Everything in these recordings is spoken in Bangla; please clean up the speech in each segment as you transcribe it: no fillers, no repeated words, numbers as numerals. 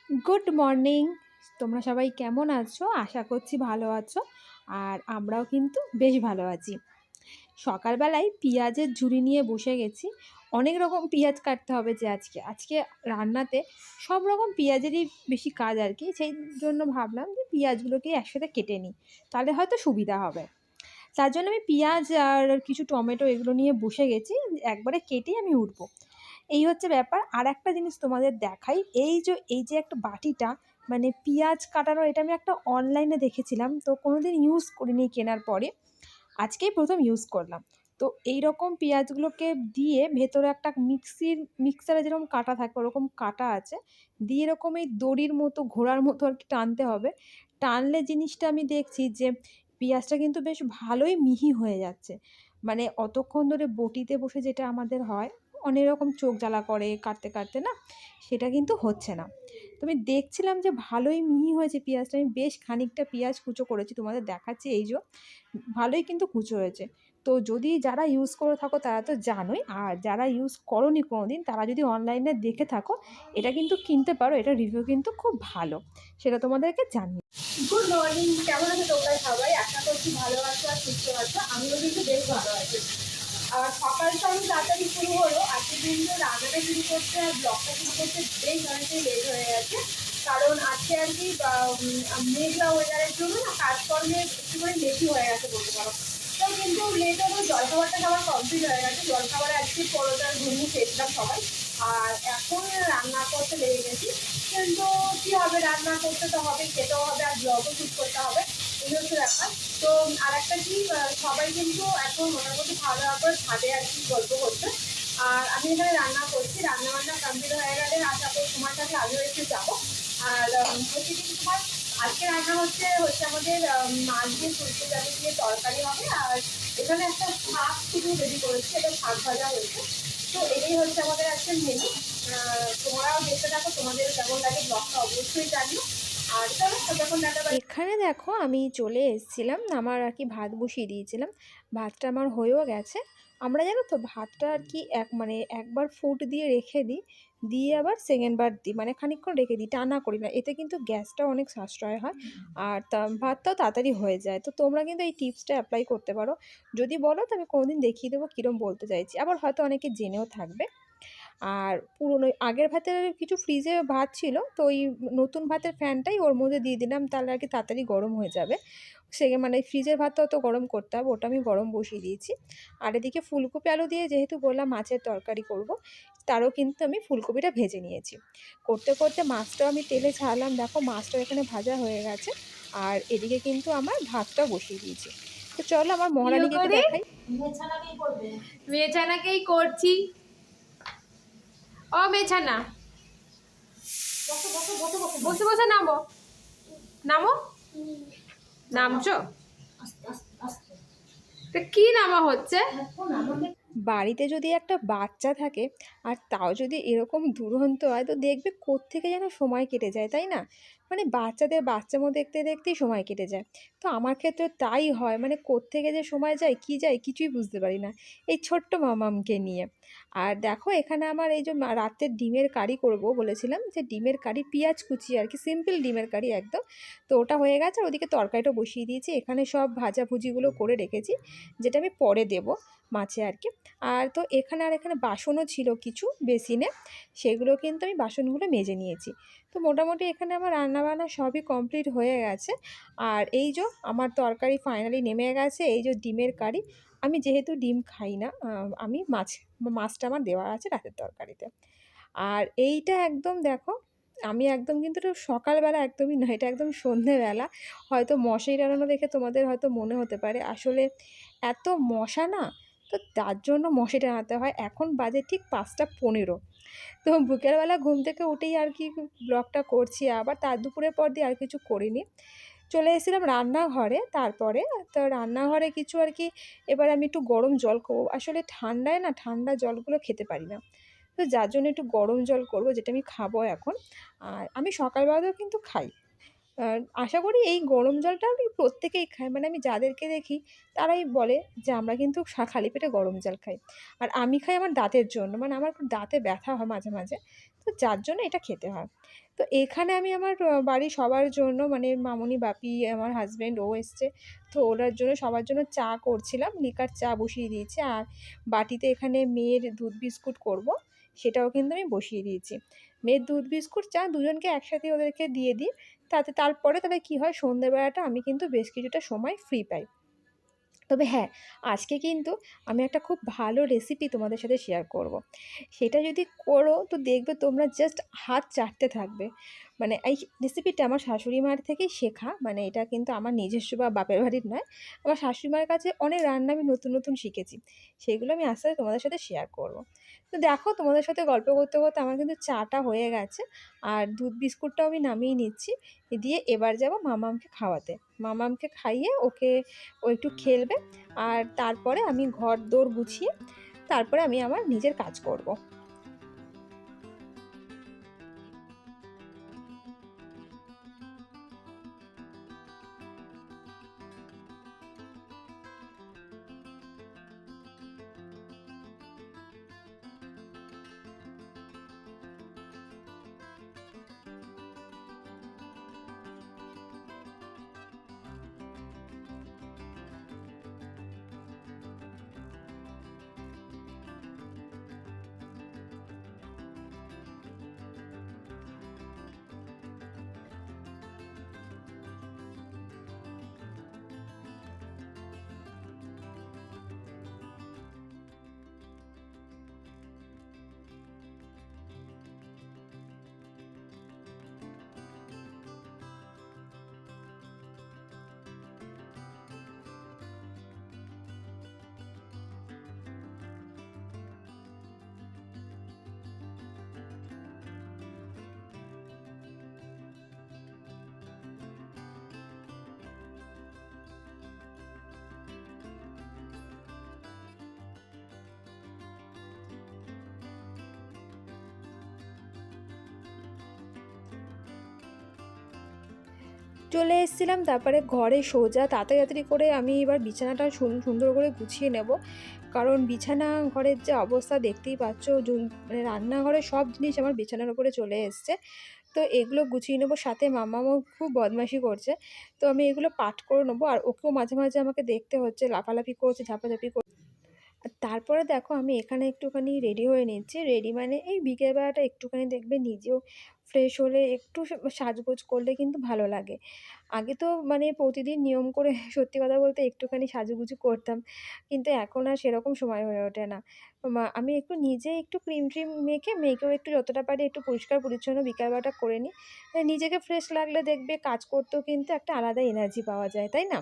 Good morning. তোমরা সবাই কেমন আছো? আশা করছি ভালো আছো। আর আমরাও কিন্তু বেশ ভালো আছি। সকালবেলায় পেঁয়াজের ঝুড়ি নিয়ে বসে গেছি। অনেক রকম পেঁয়াজ কাটতে হবে যে আজকে রান্নাতে সব রকম পেঁয়াজেরই বেশি কাজ আর কি। সেই জন্য ভাবলাম যে পেঁয়াজগুলোকে একসাথে কেটে নিই, তাহলে হয়তো সুবিধা হবে। তার জন্য আমি পেঁয়াজ আর কিছু টমেটো এগুলো নিয়ে বসে গেছি, একবারে কেটেই আমি উঠবো। এই হচ্ছে ব্যাপার। আর একটা জিনিস তোমাদের দেখাই, এই যে একটা বাটিটা, মানে পেঁয়াজ কাটানো, এটা আমি একটা অনলাইনে দেখেছিলাম, তো কোনোদিন ইউজ করিনি কেনার পরে, আজকেই প্রথম ইউজ করলাম। তো এই রকম পেঁয়াজগুলোকে দিয়ে ভেতরে একটা মিক্সারে যেরকম কাটা থাকে ওরকম কাটা আছে, দিয়ে এরকম এই দড়ির মতো ঘোড়ার মতো আর কি টানতে হবে। টানলে জিনিসটা আমি দেখছি যে পেঁয়াজটা কিন্তু বেশ ভালোই মিহি হয়ে যাচ্ছে। মানে অতক্ষণ ধরে বটিতে বসে যেটা আমাদের হয়, অনেক রকম চোখ জ্বালা করে কাটতে কাটতে, না সেটা কিন্তু হচ্ছে না। তো আমি দেখছিলাম যে ভালোই মিহি হয়েছে পেঁয়াজটা। আমি বেশ খানিকটা পেঁয়াজ কুচো করেছি, তোমাদের দেখাচ্ছি। এই যে ভালোই কিন্তু কুচো হয়েছে। তো যদি যারা ইউজ করে থাকো তারা তো জানোই, আর যারা ইউজ করোনি কোনোদিন তারা যদি অনলাইনে দেখে থাকো, এটা কিন্তু কিনতে পারো। এটা রিভিউ কিন্তু খুব ভালো, সেটা তোমাদেরকে জানি। গুড মর্নিং, কেমন আছো তোমরা সবাই? আশা করছি ভালো আছো আর সুস্থ আছো। আমিও কিন্তু বেশ ভালো আছি। আর সকালটা আমি তাড়াতাড়ি শুরু হলো, আজকে কিন্তু রান্নাটা শুরু করতে আর ব্লগটা শুরু করতে বেশ অনেকটাই লেট হয়ে গেছে। কারণ আজকে আর কি মেঘলা ওয়েদারের জন্য না কাজকর্মে একটুখানি বেশি হয়ে গেছে বলতে পারো। তো কিন্তু লেট হলেও জলখাবারটা খাবার কমপ্লিট হয়ে গেছে। জলখাবারে আজকে পরোটার ঘুগনি খেয়েছিলাম সবাই। আর এখন রান্না করতে লেগে গেছি। কিন্তু কি হবে, রান্না করতে তো হবে, খেতেও হবে, আর ব্লগও শুট করতে হবে। এই হচ্ছে ব্যাপার। তো আর একটা কি, সবাই কিন্তু এখন মোটামুটি খাওয়া দাওয়া করে ছাদে আর কি গল্প করছে। আর আমি এখানে রান্না করছি। রান্না বান্না কমপ্লিট হয়ে গেলে আশা করি তোমার সাথে আমিও একটু যাবো। আর হচ্ছে কি তোমার, আজকে রান্না হচ্ছে আমাদের মাছ দিয়ে সরষে ডালি দিয়ে তরকারি হবে। আর এখানে একটা শাক শুধু রেডি করেছি, এটা শাক ভাজা হয়েছে। তো এটাই হচ্ছে আমাদের আজকে মেনু। তোমরাও দেখতে থাকো, তোমাদের কেমন লাগে ব্লগটা অবশ্যই জানিও। আর চলো যখন দেখা, এখানে দেখো আমি চলে এসেছিলাম, আমার আর কি ভাত বসিয়ে দিয়েছিলাম। ভাতটা আমার হয়েও গেছে। আমরা জানো তো ভাতটা আর কি একবার ফুট দিয়ে রেখে দিই, দিয়ে আবার সেকেন্ড বার দিই, মানে খানিকক্ষণ রেখে দিই, টানা করি না। এতে কিন্তু গ্যাসটা অনেক সাশ্রয় হয়, আর ভাতটাও তাড়াতাড়ি হয়ে যায়। তো তোমরা কিন্তু এই টিপসটা অ্যাপ্লাই করতে পারো। যদি বলো তো আমি কোনোদিন দেখিয়ে দেবো কীরকম বলতে চাইছি, আবার হয়তো অনেকে জেনেও থাকবে। আর পুরনো আগের ভাতের কিছু ফ্রিজে ভাত ছিল, তো ওই নতুন ভাতের ফ্যানটাই ওর মধ্যে দিয়ে দিলাম, তাহলে আর কি তাড়াতাড়ি গরম হয়ে যাবে। মানে ফ্রিজের ভাতটা অত গরম করতে হবে, ওটা আমি গরম বসিয়ে দিয়েছি। আর এদিকে ফুলকপি আলু দিয়ে যেহেতু বললাম মাছের তরকারি করব, তারও কিন্তু আমি ফুলকপিটা ভেজে নিয়েছি। করতে করতে মাছটাও আমি তেলে ছাড়লাম। দেখো মাছটাও এখানে ভাজা হয়ে গেছে। আর এদিকে কিন্তু আমার ভাতটাও বসিয়ে দিয়েছি। তো চলো আমার মহারানীকে একটু দেখাই। মেছানাকেই করছি। ও মেছানা, বসে বসে নামো, নামো, নামছো? তো কি নামা হচ্ছে? বাড়িতে যদি একটা বাচ্চা থাকে, আর তাও যদি এরকম দুরন্ত হয়, তো দেখবে কোত্থেকে যেন সময় কেটে যায়, তাই না? মানে বাচ্চাদের বাচ্চামো দেখতে দেখতেই সময় কেটে যায়। তো আমার ক্ষেত্রে তাই হয়, মানে কোত্থেকে যে সময় যায় কিছুই বুঝতে পারি না এই ছোট্ট মামামকে নিয়ে। আর দেখো এখানে আমার এই যে রাতের ডিমের কারি করব বলেছিলাম, যে ডিমের কারি পেঁয়াজ কুচি আর কি, সিম্পল ডিমের কারি একদম। তো ওটা হয়ে গেছে, আর ওদিকে তরকারিটা বসিয়ে দিয়েছি। এখানে সব ভাজাভুজিগুলো করে রেখেছি, যেটা আমি পরে দেব মাছে আর কি। আর তো এখানে বাসনও ছিল কিছু বেসিনে, সেগুলো কিন্তু আমি বাসনগুলো মেজে নিয়েছি। তো মোটামুটি এখানে আমার রান্নাবান্না সবই কমপ্লিট হয়ে গেছে। আর এই যে আমার তরকারি ফাইনালি নেমে গেছে, এই যে ডিমের কারি। আমি যেহেতু ডিম খাই না, আমি মাছটা আমার দেওয়া আছে রাতের তরকারিতে। আর এইটা একদম দেখো, আমি একদম কিন্তু একটু সকালবেলা একদমই নয়, এটা একদম সন্ধেবেলা। হয়তো মশারি টানানো দেখে তোমাদের হয়তো মনে হতে পারে, আসলে এত মশা না, তো তার জন্য মশারি টানাতে হয়। এখন বাজে ঠিক 5টা 15। তো বিকেলবেলা ঘুম থেকে উঠেই আর কি ব্লগটা করছি, আবার তার দুপুরের পর দিয়ে আর কিছু করিনি। চলে এসেছিলাম রান্নাঘরে, তারপরে তো রান্নাঘরে কিছু আর কি, এবার আমি একটু গরম জল করবো। আসলে ঠান্ডায় না ঠান্ডা জলগুলো খেতে পারি না, তো যার জন্য একটু গরম জল করব, যেটা আমি খাবো এখন। আর আমি সকালবেলাতেও কিন্তু খাই। আশা করি এই গরম জলটা আমি প্রত্যেকেই খায়। মানে আমি যাদেরকে দেখি তারাই বলে যে আমরা কিন্তু খালি পেটে গরম জল খাই। আর আমি খাই আমার দাঁতের জন্য। মানে আমার খুব দাঁতে ব্যথা হয় মাঝে, মাঝে। তো যার জন্য এটা খেতে হয়। তো এখানে আমি আমার বাড়ির সবার জন্য মানে মামুনি, বাপি, আমার হাসব্যান্ড ও এসছে। তো ওনার জন্য সবার জন্য চা করছিলাম। লিকার চা বসিয়ে দিয়েছি। আর বাটিতে এখানে মেয়ের দুধ বিস্কুট করব, সেটাও কিন্তু আমি বসিয়ে দিয়েছি। মেয়ের দুধ বিস্কুট চা দুজনকে একসাথে ওদেরকে দিয়ে দিই। তারপরে তাহলে কী হয়, সন্ধ্যেবেলাটা আমি কিন্তু বেশ কিছুটা সময় ফ্রি পাই। তবে হ্যাঁ, আজকে কিন্তু আমি একটা খুব ভালো রেসিপি তোমাদের সাথে শেয়ার করব। সেটা যদি করো তো দেখবে তোমরা জাস্ট হাত চাটতে থাকবে। মানে এই রেসিপিটা আমার শাশুড়ি মার থেকেই শেখা। মানে এটা কিন্তু আমার নিজস্ব বা বাপের বাড়ির নয়। আমার শাশুড়ি মায়ের কাছে অনেক রান্না আমি নতুন, নতুন শিখেছি। সেগুলো আমি আস্তে, আস্তে তোমাদের সাথে শেয়ার করব। তো দেখো তোমাদের সাথে গল্প করতে, করতে আমার কিন্তু চাটা হয়ে গেছে। আর দুধ বিস্কুটটাও আমি নামিয়ে নিচ্ছি। দিয়ে এবার যাব মামামকে খাওয়াতে। মামামকে খাইয়ে ও একটু খেলবে। আর তারপরে আমি ঘরদোর গুছিয়ে তারপরে আমি আমার নিজের কাজ করব। চলে এসেছিলাম, তারপরে ঘরে সোজা তাড়াতাড়ি করে আমি এবার বিছানাটা সুন্দর করে গুছিয়ে নেব। কারণ বিছানা ঘরের যে অবস্থা দেখতেই পাচ্ছ, মানে রান্নাঘরের সব জিনিস আমার বিছানার উপরে চলে এসছে। তো এগুলো গুছিয়ে নেবো, সাথে মামামও খুব বদমাইশি করছে। তো আমি এগুলো পাট করে নেবো। আর ওকেও মাঝে, মাঝে আমাকে দেখতে হচ্ছে, লাফালাফি করছে, ঝাপাঝাপি করছে। আর তারপরে দেখো আমি এখানে একটুখানি রেডি হয়ে নিচ্ছি। রেডি মানে এই বিকেলবেলাটা একটুখানি দেখবে নিজেও ফ্রেশ হলে একটু সাজগোজ করলে কিন্তু ভালো লাগে। আগে তো মানে প্রতিদিন নিয়ম করে সত্যি কথা বলতে একটুখানি সাজুগুজু করতাম। কিন্তু এখন আর সেরকম সময় হয়ে ওঠে না। আমি একটু নিজে একটু ক্রিম-ট্রিম মেখে মেয়েকেও একটু যতটা পারি একটু পরিষ্কার পরিচ্ছন্ন বিকালবেলাটা করে নিই। নিজেকে ফ্রেশ লাগলে দেখবে কাজ করতেও কিন্তু একটা আলাদা এনার্জি পাওয়া যায়, তাই না?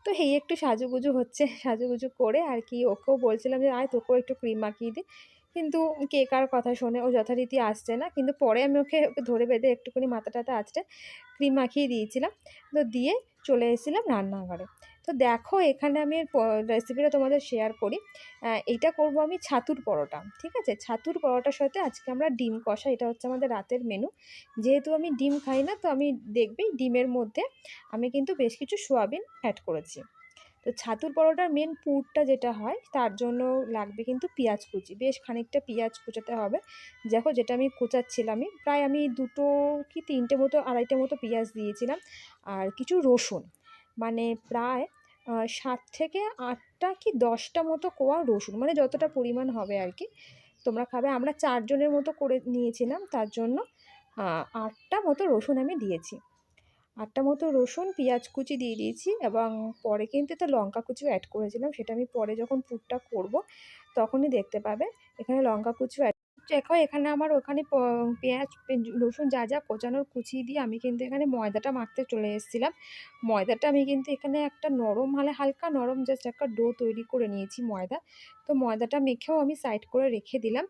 তো এই একটু সাজুগুজু হচ্ছে। সাজুগুজু করে আর কি ওকেও বলছিলাম যে, "আয় তোকেও একটু ক্রিম মাখিয়ে দিই।" কিন্তু কে কার কথা শোনে? ও যথারীতি আসছে না। কিন্তু পরে আমি ওকে ধরে বেঁধে একটুখানি মাথা-টাথা আঁচড়ে ক্রিম মাখিয়ে দিয়েছিলাম। তো দিয়ে চলে এসেছিলাম রান্নাঘরে। তো দেখো এখানে আমি রেসিপিটা তোমাদের শেয়ার করি। এইটা করব আমি ছাতুর পরোটা। ঠিক আছে? ছাতুর পরোটার সাথে আজকে আমরা ডিম কষা, এটা হচ্ছে আমাদের রাতের মেনু। যেহেতু আমি ডিম খাই না, তো আমি দেখবি ডিমের মধ্যে আমি কিন্তু বেশ কিছু সোয়াবিন অ্যাড করেছি। তো ছাতুর পরোটার মেন পুরটা যেটা হয় তার জন্য লাগবে কিন্তু পেঁয়াজ কুচি। বেশ খানিকটা পেঁয়াজ কুচাতে হবে। দেখো যেটা আমি কুচাচ্ছিলামই, প্রায় আমি ২ টো কি ৩ টে মতো ২.৫ টে মতো পেঁয়াজ দিয়েছিলাম। আর কিছু রসুন, মানে প্রায় ৭ থেকে ৮ টা কি ১০ টা মতো কোয়া রসুন, মানে যতটা পরিমাণ হবে আর কি তোমরা খাবে। আমরা ৪ জনের মতো করে নিয়েছিলাম, তার জন্য ৮ টা মতো রসুন আমি দিয়েছি। ৮ টা মতো রসুন, পেঁয়াজ কুচি দিয়ে দিয়েছি এবং পরে কিন্তু এতে লঙ্কা কুচিও অ্যাড করেছিলাম। সেটা আমি পরে যখন পুরটা করব তখনই দেখতে পাবে। এখানে লঙ্কা কুচিও অ্যাড, দেখো এখানে আমার ওখানে পেঁয়াজ, রসুন যা, যা কোচানোর কুচিয়ে দিয়ে আমি কিন্তু এখানে ময়দাটা মাখতে চলে এসেছিলাম। ময়দাটা আমি কিন্তু এখানে একটা নরম, মানে হালকা নরম জাস্ট একটা ডো তৈরি করে নিয়েছি ময়দা। তো ময়দাটা মেখেও আমি সাইড করে রেখে দিলাম।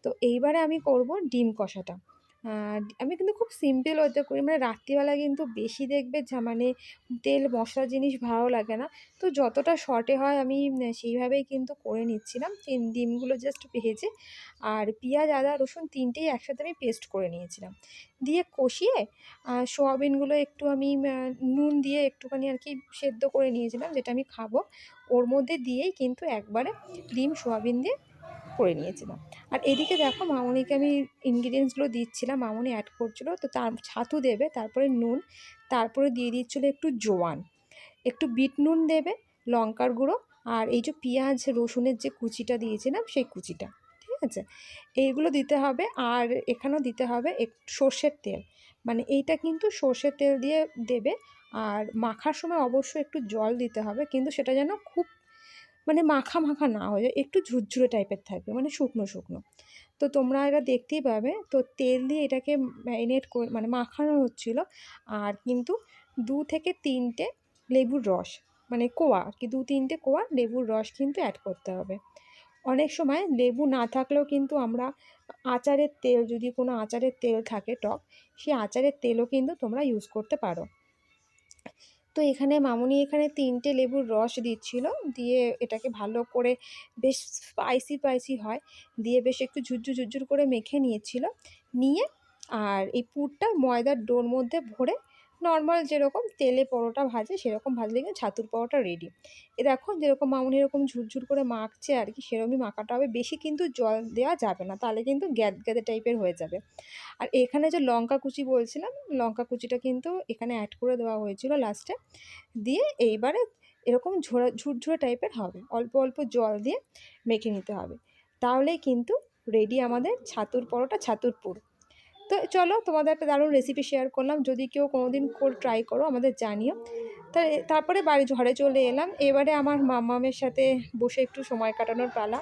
তো এইবারে আমি করব ডিম কষাটা। আমি কিন্তু খুব সিম্পল ওয়েতে করি, মানে রাত্রিবেলা কিন্তু বেশি দেখবে মানে তেল মশলা জিনিস ভালো লাগে না। তো যতটা শর্টে হয় আমি সেইভাবেই কিন্তু করে নিচ্ছিলাম। ডিমগুলো জাস্ট ভেজে আর পেঁয়াজ, আদা, রসুন ৩টেই একসাথে আমি পেস্ট করে নিয়েছিলাম। দিয়ে কষিয়ে সোয়াবিনগুলো একটু আমি নুন দিয়ে একটুখানি আর কি সেদ্ধ করে নিয়েছিলাম, যেটা আমি খাবো। ওর মধ্যে দিয়েই কিন্তু একবারে ডিম, সোয়াবিন দিয়ে করে নিয়েছিলাম। আর এদিকে দেখো মামনিকে আমি ইনগ্রিডিয়েন্টসগুলো দিচ্ছিলাম, মামনি অ্যাড করছিল। তো তার ছাতু দেবে, তারপরে নুন, তারপরে দিয়ে দিচ্ছিলো একটু জোয়ান, একটু বিট নুন দেবে, লঙ্কার গুঁড়ো, আর এই যে পেঁয়াজ রসুনের যে কুচিটা দিয়েছিলাম সেই কুচিটা, ঠিক আছে? এইগুলো দিতে হবে। আর এখানেও দিতে হবে সর্ষের তেল, মানে এইটা কিন্তু সর্ষের তেল দিয়ে দেবে। আর মাখার সময় অবশ্যই একটু জল দিতে হবে, কিন্তু সেটা যেন খুব মানে মাখা মাখা না হয়ে যায়, একটু ঝুরঝুরে টাইপের থাকবে, মানে শুকনো শুকনো। তো তোমরা এটা দেখতেই পাবে। তো তেল দিয়ে এটাকে ম্যারিনেট করে মানে মাখানো হচ্ছিল। আর কিন্তু 2 থেকে 3টে লেবুর রস, মানে কোয়া আর কি, 2-3টে কোয়া লেবুর রস কিন্তু অ্যাড করতে হবে। অনেক সময় লেবু না থাকলেও কিন্তু আমরা আচারের তেল, যদি কোনো আচারের তেল থাকে টক, সেই আচারের তেলও কিন্তু তোমরা ইউজ করতে পারো। তো এখানে মামনি 3টে লেবুর রস দিচ্ছিল, দিয়ে এটাকে ভালো করে বেশ স্পাইসি হয়, দিয়ে বেশ একটু ঝুরঝুর করে মেখে নিয়েছিল। নিয়ে আর এই পুরটা ময়দার ডোর মধ্যে ভরে নর্মাল যেরকম তেলে পরোটা ভাজে সেরকম ভাজলে কিন্তু ছাতুর পরোটা রেডি। এ দেখো যেরকম মামনি এরকম ঝুরঝুর করে মাখছে আর কি, সেরকমই মাখাটা হবে। বেশি কিন্তু জল দেওয়া যাবে না, তাহলে কিন্তু গ্যাদে টাইপের হয়ে যাবে। আর এখানে যে লঙ্কা কুচি বলছিলাম, লঙ্কা কুচিটা কিন্তু এখানে অ্যাড করে দেওয়া হয়েছিল লাস্টে। দিয়ে এইবারে এরকম ঝুরঝুরে টাইপের হবে, অল্প অল্প জল দিয়ে মেখে নিতে হবে। তাহলেই কিন্তু রেডি আমাদের ছাতুর পরোটা, ছাতুর পুর। তো চলো তোমাদের একটা দারুণ রেসিপি শেয়ার করলাম, যদি কেউ কোনোদিন ট্রাই করো আমাদের জানিও। তারপরে ঘরে চলে এলাম। এবারে আমার মাম্মামের সাথে বসে একটু সময় কাটানোর পালা।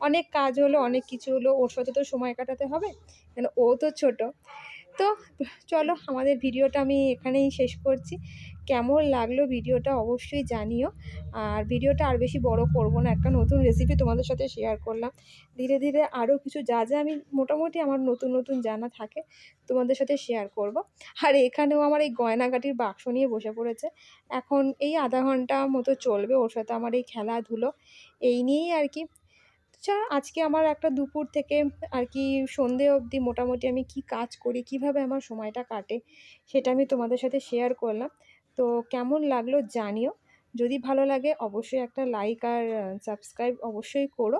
অনেক কাজ হলো, অনেক কিছু হলো, ওর সাথে তো সময় কাটাতে হবে, কেন ও তো ছোট। তো চলো আমাদের ভিডিওটা আমি এখানেই শেষ করছি। কেমন লাগলো ভিডিওটা অবশ্যই জানিও। আর ভিডিওটা আর বেশি বড় করব না, একটা নতুন রেসিপি তোমাদের সাথে শেয়ার করলাম। ধীরে ধীরে আরও কিছু যা আমি মোটামুটি আমার নতুন জানা থাকে তোমাদের সাথে শেয়ার করব। আর এখানেও আমার এই গয়নাগাটির বাক্স নিয়ে বসে পড়েছে। এখন এই আধা ঘন্টা মতো চলবে ওর সাথে আমার এই খেলাধুলো, এই নিয়েই আর কি। আজকে আমার একটা দুপুর থেকে আর কি সন্ধে অবধি মোটামুটি আমি কি কাজ করি, কিভাবে আমার সময়টা কাটে, সেটা আমি তোমাদের সাথে শেয়ার করলাম। তো কেমন লাগলো জানিও। যদি ভালো লাগে অবশ্যই একটা লাইক আর সাবস্ক্রাইব অবশ্যই করো।